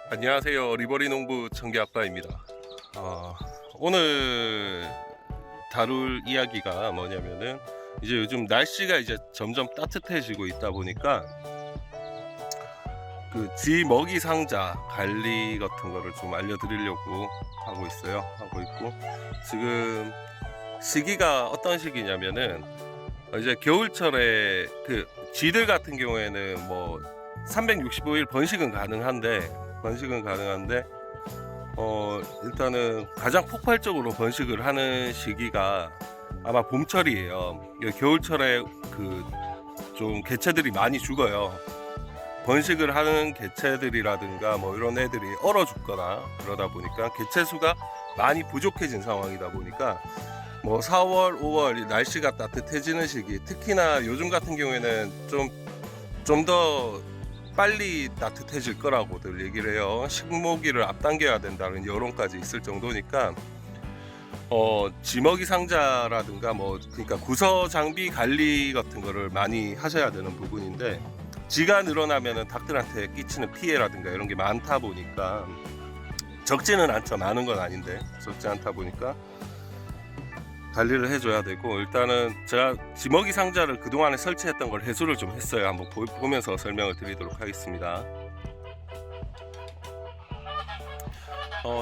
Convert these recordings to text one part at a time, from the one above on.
안녕하세요. 리버리 농부 청계아빠입니다. 오늘 다룰 이야기가 뭐냐면은 이제 요즘 날씨가 이제 점점 따뜻해지고 있다 보니까 그 쥐 먹이 상자 관리 같은 거를 좀 알려드리려고 하고 있고, 지금 시기가 어떤 시기냐면은 이제 겨울철에 그 쥐들 같은 경우에는 뭐 365일 번식은 가능한데 일단은 가장 폭발적으로 번식을 하는 시기가 아마 봄철이에요. 겨울철에 그 좀 개체들이 많이 죽어요. 번식을 하는 개체들이라든가 뭐 이런 애들이 얼어 죽거나 그러다 보니까 개체 수가 많이 부족해진 상황이다 보니까 뭐 4월, 5월 날씨가 따뜻해지는 시기, 특히나 요즘 같은 경우에는 좀 더 빨리 따뜻해질 거라고들 얘기를 해요. 식모기를 앞당겨야 된다는 여론까지 있을 정도니까 지먹이 상자라든가 뭐 그러니까 구서 장비 관리 같은 거를 많이 하셔야 되는 부분인데, 쥐가 늘어나면은 닭들한테 끼치는 피해라든가 이런 게 많다 보니까, 적지는 않죠. 많은 건 아닌데 적지 않다 보니까 관리를 해줘야 되고, 일단은 제가 지먹이 상자를 그동안에 설치했던 걸 해소를 좀 했어요. 한번 보면서 설명을 드리도록 하겠습니다.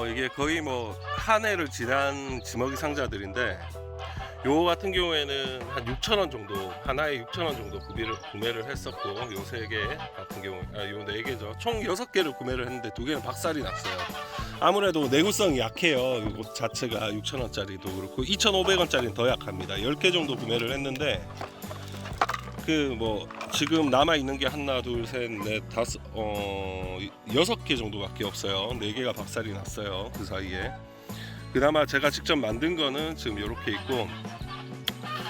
이게 거의 뭐 한 해를 지난 지먹이 상자들인데, 요거 같은 경우에는 한 6,000원 정도, 하나에 6,000원 정도 구매를 했었고, 요 3개 같은 경우, 요 4개죠. 총 6개를 구매를 했는데 2개는 박살이 났어요. 아무래도 내구성이 약해요. 이거 자체가 6,000원짜리도 그렇고 2,500원짜리는 더 약합니다. 10개 정도 구매를 했는데, 그 뭐 지금 남아 있는 게 하나, 둘, 셋, 넷, 다섯, 6개 정도밖에 없어요. 4개가 박살이 났어요. 그 사이에. 그나마 제가 직접 만든 거는 지금 이렇게 있고,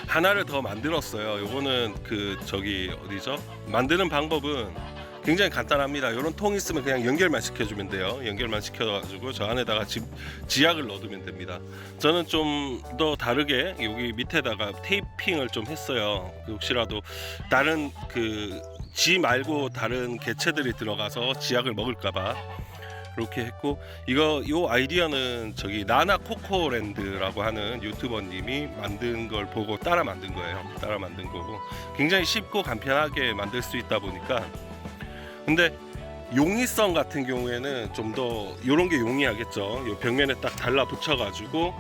하나를 더 만들었어요. 요거는 그 저기 어디죠? 만드는 방법은 굉장히 간단합니다. 이런 통 있으면 그냥 연결만 시켜주면 돼요. 연결만 시켜가지고 저 안에다가 지약을 넣어두면 됩니다. 저는 좀 더 다르게 여기 밑에다가 테이핑을 좀 했어요. 혹시라도 다른 그 쥐 말고 다른 개체들이 들어가서 지약을 먹을까봐 그렇게 했고, 요 아이디어는 저기 나나 코코랜드라고 하는 유튜버님이 만든 걸 보고 따라 만든 거예요. 따라 만든 거고, 굉장히 쉽고 간편하게 만들 수 있다 보니까. 근데 용이성 같은 경우에는 좀 더 요런 게 용이하겠죠. 요 벽면에 딱 달라붙여 가지고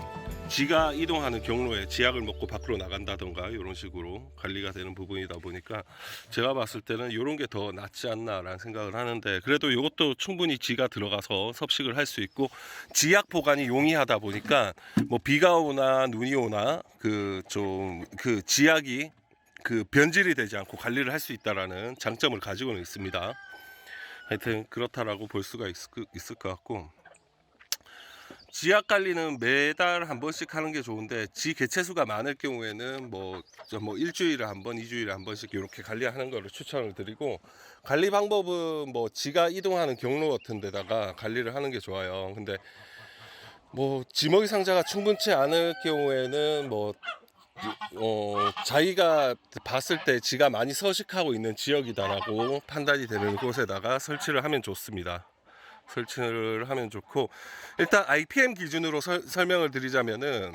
지가 이동하는 경로에 지약을 먹고 밖으로 나간다던가 이런 식으로 관리가 되는 부분이다 보니까, 제가 봤을 때는 이런 게 더 낫지 않나라는 생각을 하는데, 그래도 이것도 충분히 지가 들어가서 섭식을 할 수 있고, 지약 보관이 용이하다 보니까 뭐 비가 오나 눈이 오나 그 지약이 그 변질이 되지 않고 관리를 할 수 있다라는 장점을 가지고는 있습니다. 하여튼 그렇다라고 볼 수가 있을 것 같고, 지약 관리는 매달 한 번씩 하는 게 좋은데, 지 개체 수가 많을 경우에는 뭐 일주일에 한 번, 2주일에 한 번씩 이렇게 관리하는 거를 추천을 드리고, 관리 방법은 뭐 지가 이동하는 경로 같은 데다가 관리를 하는 게 좋아요. 근데 뭐 지먹이 상자가 충분치 않을 경우에는 뭐 자기가 봤을 때 지가 많이 서식하고 있는 지역이다라고 판단이 되는 곳에다가 설치를 하면 좋습니다. 설치를 하면 좋고, 일단 IPM 기준으로 설명을 드리자면은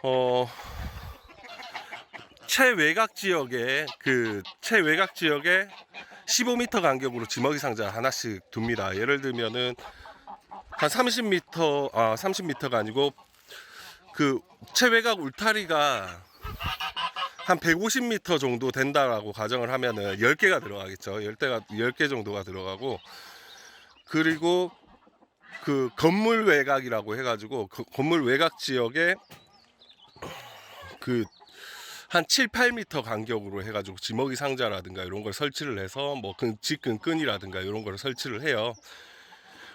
어, 최외곽 지역에 15m 간격으로 지먹이 상자 하나씩 둡니다. 예를 들면은 한 30m가 아니고 그 최외곽 울타리가 한 150m 정도 된다라고 가정을 하면은 10개가 들어가겠죠. 10개 정도가 들어가고, 그리고 그 건물 외곽이라고 해가지고 그 건물 외곽 지역에 그 한 7, 8m 간격으로 해가지고 지먹이 상자라든가 이런 걸 설치를 해서 뭐 직근끈이라든가 이런 걸 설치를 해요.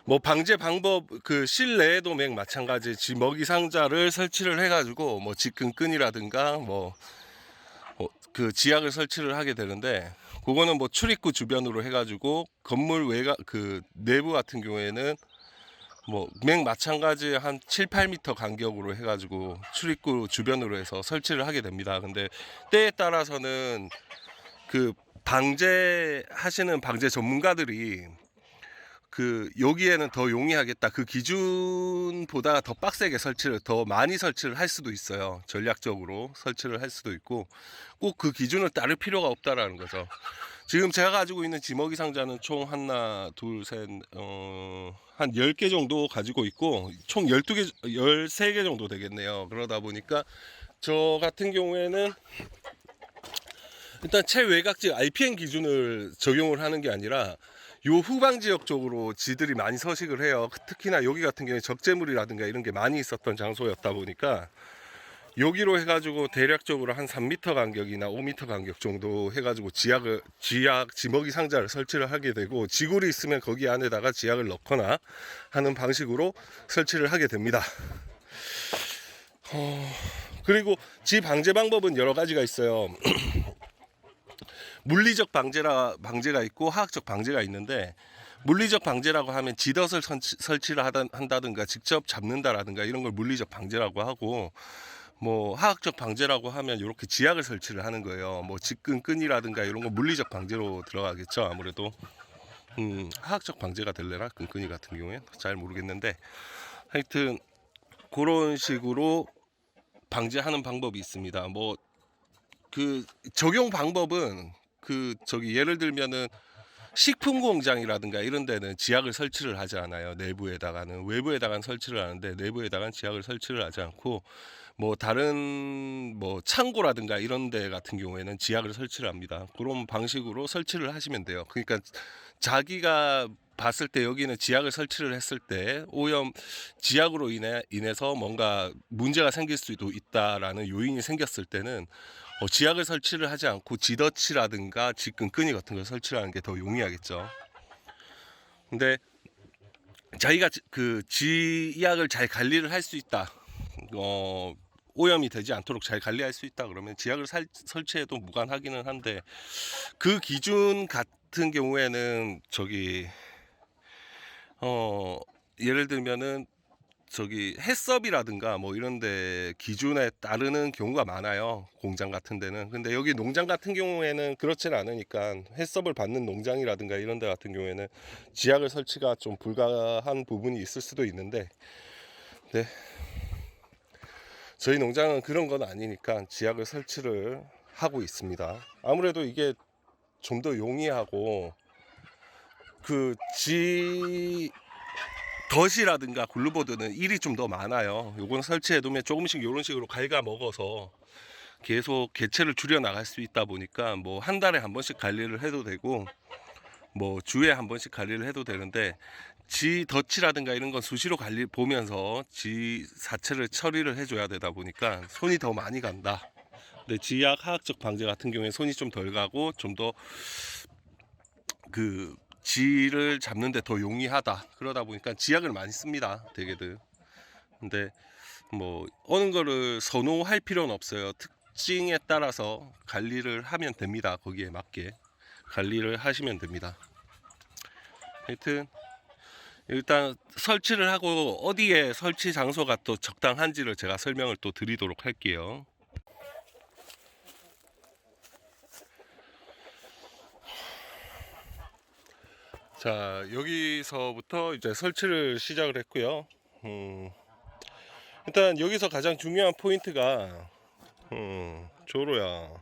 뭐 방제 방법, 그 실내에도 마찬가지 지먹이 상자를 설치를 해가지고 뭐 직근끈이라든가 뭐 그 지약을 설치를 하게 되는데, 그거는 뭐 출입구 주변으로 해가지고 건물 외곽 그 내부 같은 경우에는 뭐 마찬가지 한 7, 8m 간격으로 해가지고 출입구 주변으로 해서 설치를 하게 됩니다. 근데 때에 따라서는 그 방제 전문가들이 그 여기에는 더 용이하겠다, 그 기준보다 더 빡세게 설치를, 더 많이 설치를 할 수도 있어요. 전략적으로 설치를 할 수도 있고, 꼭 그 기준을 따를 필요가 없다라는 거죠. 지금 제가 가지고 있는 지먹이 상자는 총 하나, 둘, 셋, 한 10개 정도 가지고 있고, 총 12개, 13개 정도 되겠네요. 그러다 보니까 저 같은 경우에는 일단 최외곽지 IPN 기준을 적용을 하는 게 아니라 요 후방 지역 쪽으로 지들이 많이 서식을 해요. 특히나 여기 같은 경우에 적재물이라든가 이런 게 많이 있었던 장소였다 보니까 여기로 해가지고 대략적으로 한 3m 간격이나 5m 간격 정도 해가지고 지약 지먹이 상자를 설치를 하게 되고, 지굴이 있으면 거기 안에다가 지약을 넣거나 하는 방식으로 설치를 하게 됩니다. 그리고 지 방제 방법은 여러 가지가 있어요. 물리적 방제가 있고 화학적 방제가 있는데, 물리적 방제라고 하면 지덫을 설치를 한다든가 직접 잡는다라든가 이런 걸 물리적 방제라고 하고, 뭐 화학적 방제라고 하면 이렇게 지약을 설치를 하는 거예요. 뭐 직끈끈이라든가 이런 거 물리적 방제로 들어가겠죠. 아무래도 화학적 방제가 될래나 끈끈이 같은 경우에 잘 모르겠는데, 하여튼 그런 식으로 방제하는 방법이 있습니다. 뭐 그 적용 방법은 예를 들면은 식품 공장이라든가 이런 데는 지약을 설치를 하지 않아요. 내부에다가는, 외부에다가는 설치를 하는데 내부에다가는 지약을 설치를 하지 않고, 뭐 다른 뭐 창고라든가 이런 데 같은 경우에는 지약을 설치를 합니다. 그런 방식으로 설치를 하시면 돼요. 그러니까 자기가 봤을 때 여기는 지약을 설치를 했을 때 오염 지약으로 인해서 뭔가 문제가 생길 수도 있다라는 요인이 생겼을 때는 지약을 설치를 하지 않고 지덫이라든가 직끈끈이 같은 걸 설치를 하는 게 더 용이하겠죠. 근데 자기가 그 지약을 잘 관리를 할 수 있다, 오염이 되지 않도록 잘 관리할 수 있다 그러면 지약을 설치해도 무관하기는 한데, 그 기준 같은 경우에는 예를 들면은 해썹이라든가 뭐 이런데 기준에 따르는 경우가 많아요, 공장 같은 데는. 근데 여기 농장 같은 경우에는 그렇지는 않으니까, 해썹을 받는 농장이라든가 이런 데 같은 경우에는 지약을 설치가 좀 불가한 부분이 있을 수도 있는데, 네, 저희 농장은 그런 건 아니니까 지약을 설치를 하고 있습니다. 아무래도 이게 좀 더 용이하고, 덫이라든가 글루보드는 일이 좀 더 많아요. 요건 설치해 두면 조금씩 이런 식으로 갉아 먹어서 계속 개체를 줄여 나갈 수 있다 보니까, 뭐 한 달에 한 번씩 관리를 해도 되고, 뭐 주에 한 번씩 관리를 해도 되는데, 지 덫이라든가 이런 건 수시로 보면서 지 자체를 처리를 해줘야 되다 보니까 손이 더 많이 간다. 근데 지약 화학적 방제 같은 경우에 손이 좀 덜 가고 좀 더 지를 잡는데 더 용이하다. 그러다 보니까 지약을 많이 씁니다, 대개들. 근데 뭐 어느 거를 선호할 필요는 없어요. 특징에 따라서 관리를 하면 됩니다. 거기에 맞게 관리를 하시면 됩니다. 하여튼 일단 설치를 하고 어디에 설치 장소가 또 적당한지를 제가 설명을 또 드리도록 할게요. 자, 여기서부터 이제 설치를 시작을 했고요. 일단 여기서 가장 중요한 포인트가, 조로야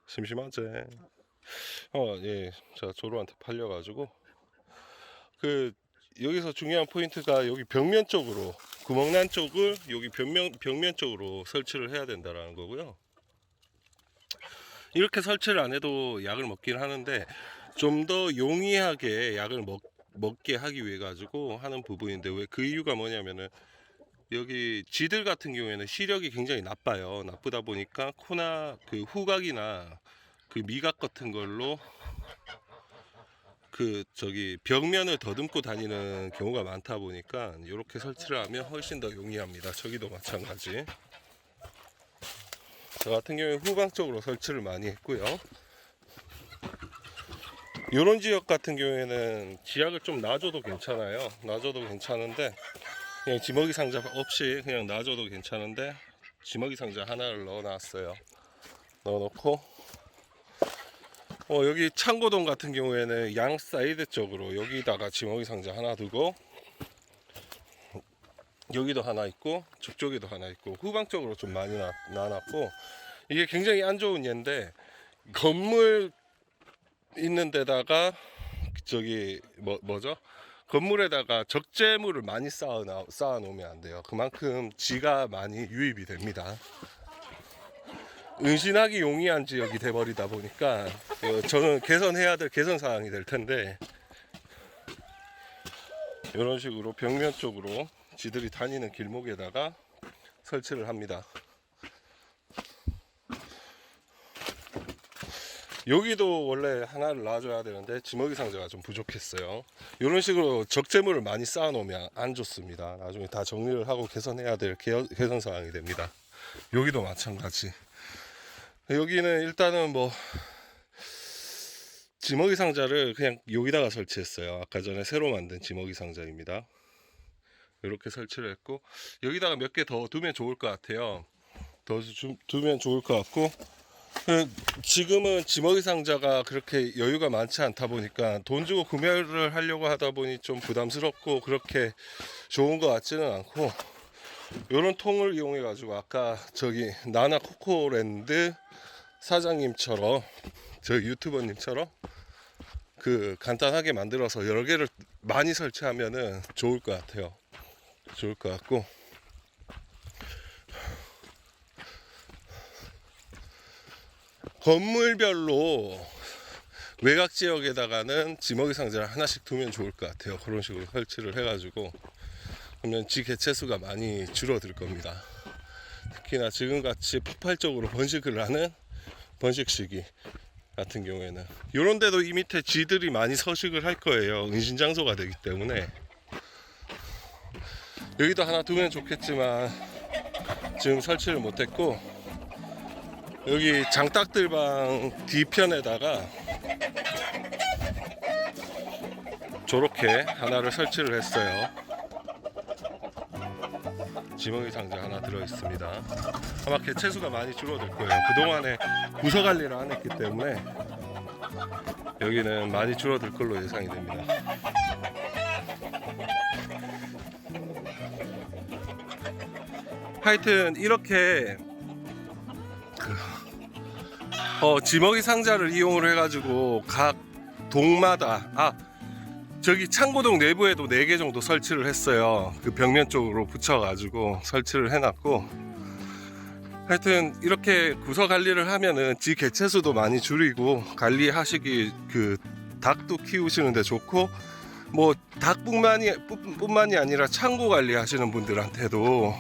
심심하지? 예, 자, 조로한테 팔려가지고 여기서 중요한 포인트가 여기 벽면 쪽으로, 구멍난 쪽을 여기 벽면 쪽으로 설치를 해야 된다라는 거고요. 이렇게 설치를 안 해도 약을 먹긴 하는데, 좀 더 용이하게 약을 먹게 하기 위해 가지고 하는 부분인데, 왜 그 이유가 뭐냐면은 여기 쥐들 같은 경우에는 시력이 굉장히 나빠요. 나쁘다 보니까 코나 후각이나 미각 같은 걸로 벽면을 더듬고 다니는 경우가 많다 보니까 이렇게 설치를 하면 훨씬 더 용이합니다. 저기도 마찬가지. 저 같은 경우에 후방 쪽으로 설치를 많이 했고요. 이런 지역 같은 경우에는 지약을 좀 놔줘도 괜찮아요. 놔줘도 괜찮은데, 그냥 지먹이 상자 없이 그냥 놔줘도 괜찮은데, 지먹이 상자 하나를 넣어 놨어요. 넣어 놓고 여기 창고동 같은 경우에는 양 사이드 쪽으로 여기다가 지먹이 상자 하나 두고, 여기도 하나 있고 저쪽에도 하나 있고 후방 쪽으로 좀 많이 나눴고, 이게 굉장히 안 좋은 예인데, 건물 있는 데다가 저기 뭐죠? 건물에다가 적재물을 많이 쌓아 놓으면 안 돼요. 그만큼 지가 많이 유입이 됩니다. 은신하기 용이한 지역이 돼버리다 보니까 저는 개선해야 될 개선 사항이 될 텐데, 이런 식으로 벽면 쪽으로 지들이 다니는 길목에다가 설치를 합니다. 여기도 원래 하나를 놔줘야 되는데 지먹이 상자가 좀 부족했어요. 이런 식으로 적재물을 많이 쌓아 놓으면 안 좋습니다. 나중에 다 정리를 하고 개선해야 될 개선 사항이 됩니다. 여기도 마찬가지. 여기는 일단은 뭐 지먹이 상자를 그냥 여기다가 설치했어요. 아까 전에 새로 만든 지먹이 상자입니다. 이렇게 설치를 했고, 여기다가 몇 개 더 두면 좋을 것 같아요. 더 두면 좋을 것 같고, 지금은 지먹이 상자가 그렇게 여유가 많지 않다 보니까 돈 주고 구매를 하려고 하다 보니 좀 부담스럽고 그렇게 좋은 것 같지는 않고, 요런 통을 이용해 가지고 아까 저기 나나 코코랜드 사장님처럼, 저 유튜버님처럼 그 간단하게 만들어서 여러 개를 많이 설치하면은 좋을 것 같아요. 좋을 것 같고, 건물별로 외곽 지역에다가는 지먹이 상자를 하나씩 두면 좋을 것 같아요. 그런 식으로 설치를 해가지고 그러면 지 개체수가 많이 줄어들 겁니다. 특히나 지금같이 폭발적으로 번식을 하는 번식 시기 같은 경우에는 이런 데도 이 밑에 쥐들이 많이 서식을 할 거예요. 은신 장소가 되기 때문에. 여기도 하나 두면 좋겠지만 지금 설치를 못했고, 여기 장닭들방 뒤편에다가 저렇게 하나를 설치를 했어요. 지먹이 상자 하나 들어있습니다. 아마 개체수가 많이 줄어들 거예요. 그동안에 부서 관리를 안 했기 때문에 여기는 많이 줄어들 걸로 예상이 됩니다. 하여튼 이렇게 지먹이 상자를 이용을 해가지고 각 동마다, 저기 창고동 내부에도 4개 정도 설치를 했어요. 그 벽면 쪽으로 붙여가지고 설치를 해놨고, 하여튼 이렇게 구석 관리를 하면은 지 개체수도 많이 줄이고 관리하시기, 그 닭도 키우시는데 좋고, 뭐 닭뿐만이 아니라 창고 관리하시는 분들한테도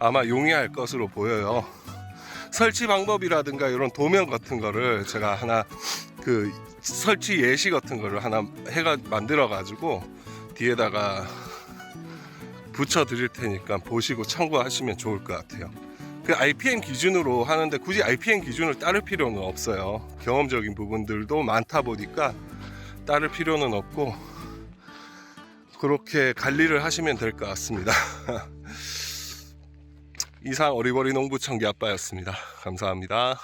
아마 용이할 것으로 보여요. 설치 방법이라든가 이런 도면 같은 거를 제가 하나, 그 설치 예시 같은 거를 하나 만들어 가지고 뒤에다가 붙여 드릴 테니까 보시고 참고하시면 좋을 것 같아요. 그 IPM 기준으로 하는데 굳이 IPM 기준을 따를 필요는 없어요. 경험적인 부분들도 많다 보니까 따를 필요는 없고 그렇게 관리를 하시면 될 것 같습니다. 이상 어리버리 농부 청기 아빠였습니다. 감사합니다.